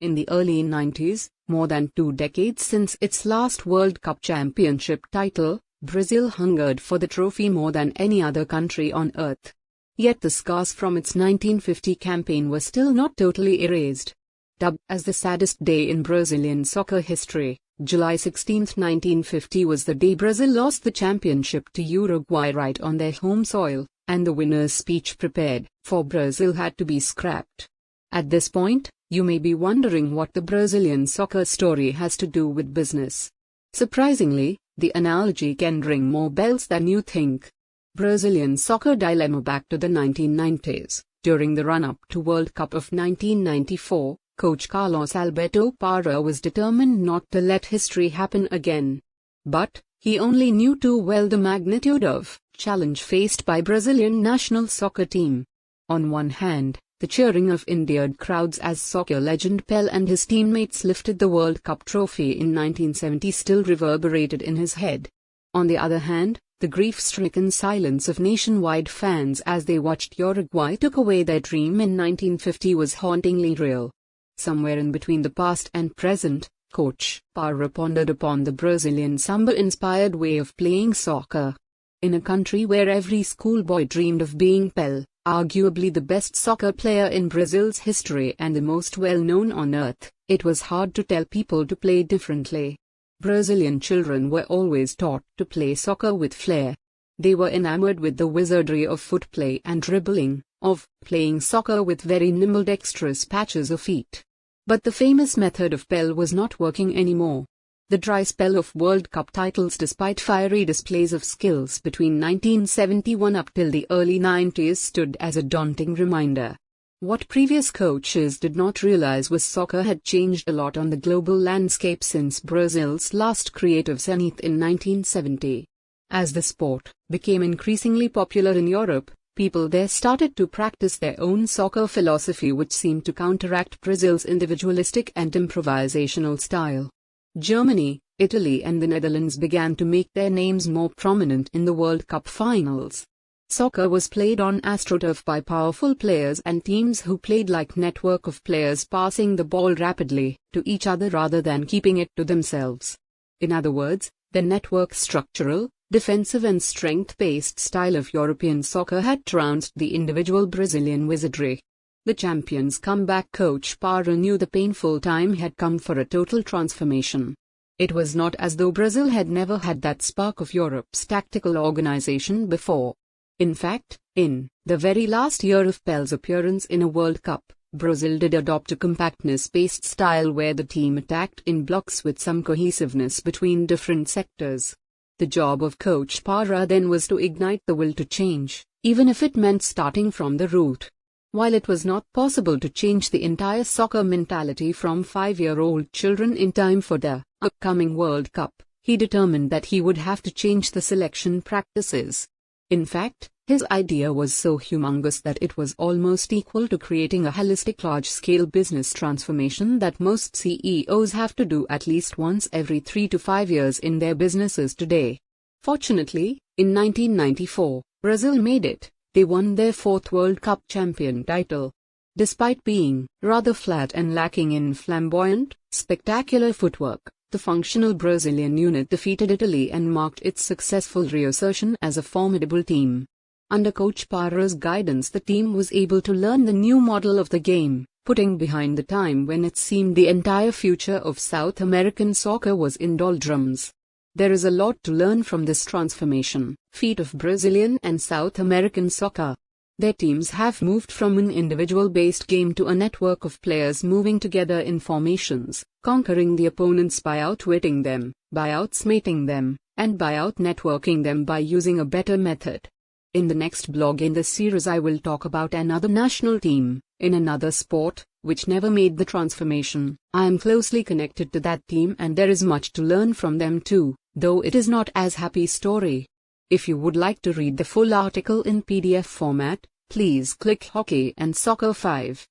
In the early 90s, more than 2 decades since its last World Cup championship title, Brazil hungered for the trophy more than any other country on earth. Yet the scars from its 1950 campaign were still not totally erased. Dubbed as the saddest day in Brazilian soccer history, July 16, 1950 was the day Brazil lost the championship to Uruguay right on their home soil, and the winner's speech prepared for Brazil had to be scrapped. At this point, you may be wondering what the Brazilian soccer story has to do with business. Surprisingly, the analogy can ring more bells than you think. Brazilian soccer dilemma back to the 1990s. During the run-up to World Cup of 1994, coach Carlos Alberto Parra was determined not to let history happen again. But he only knew too well the magnitude of challenge faced by Brazilian national soccer team. On one hand, the cheering of endeared crowds as soccer legend Pelé and his teammates lifted the World Cup trophy in 1970 still reverberated in his head. On the other hand, the grief-stricken silence of nationwide fans as they watched Uruguay took away their dream in 1950 was hauntingly real. Somewhere in between the past and present, Coach Parra pondered upon the Brazilian samba-inspired way of playing soccer. In a country where every schoolboy dreamed of being Pelé, arguably the best soccer player in Brazil's history and the most well-known on earth, it was hard to tell people to play differently. Brazilian children were always taught to play soccer with flair. They were enamored with the wizardry of footplay and dribbling, of playing soccer with very nimble dexterous patches of feet. But the famous method of Pelé was not working anymore. The dry spell of World Cup titles despite fiery displays of skills between 1971 up till the early 90s stood as a daunting reminder. What previous coaches did not realize was soccer had changed a lot on the global landscape since Brazil's last creative zenith in 1970. As the sport became increasingly popular in Europe, people there started to practice their own soccer philosophy which seemed to counteract Brazil's individualistic and improvisational style. Germany, Italy and the Netherlands began to make their names more prominent in the World Cup finals. Soccer was played on AstroTurf by powerful players and teams who played like network of players passing the ball rapidly to each other rather than keeping it to themselves. In other words, the network structural, defensive and strength-based style of European soccer had trounced the individual Brazilian wizardry. The champions comeback coach Parra knew the painful time had come for a total transformation. It was not as though Brazil had never had that spark of Europe's tactical organization before. In fact, in the very last year of Pelé's appearance in a World Cup, Brazil did adopt a compactness-based style where the team attacked in blocks with some cohesiveness between different sectors. The job of coach Parra then was to ignite the will to change, even if it meant starting from the root. While it was not possible to change the entire soccer mentality from 5-year-old children in time for the upcoming World Cup, he determined that he would have to change the selection practices. In fact, his idea was so humongous that it was almost equal to creating a holistic large-scale business transformation that most CEOs have to do at least once every 3 to 5 years in their businesses today. Fortunately, in 1994, Brazil made it. They won their 4th World Cup champion title. Despite being rather flat and lacking in flamboyant, spectacular footwork, the functional Brazilian unit defeated Italy and marked its successful reassertion as a formidable team. Under Coach Parra's guidance, the team was able to learn the new model of the game, putting behind the time when it seemed the entire future of South American soccer was in doldrums. There is a lot to learn from this transformation, feat of Brazilian and South American soccer. Their teams have moved from an individual-based game to a network of players moving together in formations, conquering the opponents by outwitting them, by outsmarting them, and by out-networking them by using a better method. In the next blog in this series I will talk about another national team, in another sport, which never made the transformation. I am closely connected to that team and there is much to learn from them too, though it is not as happy story. If you would like to read the full article in PDF format, please click Hockey and Soccer 5.